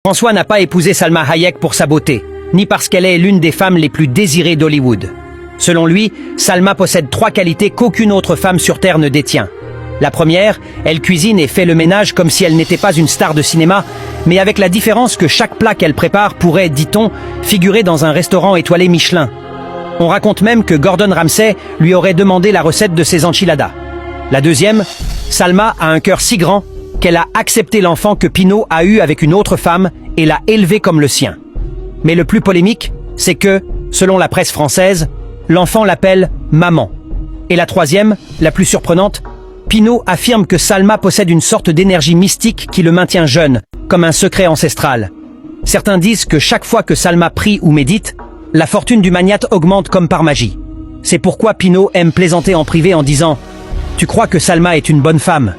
François n'a pas épousé Salma Hayek pour sa beauté, ni parce qu'elle est l'une des femmes les plus désirées d'Hollywood. Selon lui, Salma possède 3 qualités qu'aucune autre femme sur Terre ne détient. La première, elle cuisine et fait le ménage comme si elle n'était pas une star de cinéma, mais avec la différence que chaque plat qu'elle prépare pourrait, dit-on, figurer dans un restaurant étoilé Michelin. On raconte même que Gordon Ramsay lui aurait demandé la recette de ses enchiladas. La deuxième, Salma a un cœur si grand qu'elle a accepté l'enfant que Pinault a eu avec une autre femme et l'a élevé comme le sien. Mais le plus polémique, c'est que, selon la presse française, l'enfant l'appelle « maman ». Et la troisième, la plus surprenante, Pinault affirme que Salma possède une sorte d'énergie mystique qui le maintient jeune, comme un secret ancestral. Certains disent que chaque fois que Salma prie ou médite, la fortune du magnate augmente comme par magie. C'est pourquoi Pinault aime plaisanter en privé en disant « Tu crois que Salma est une bonne femme ?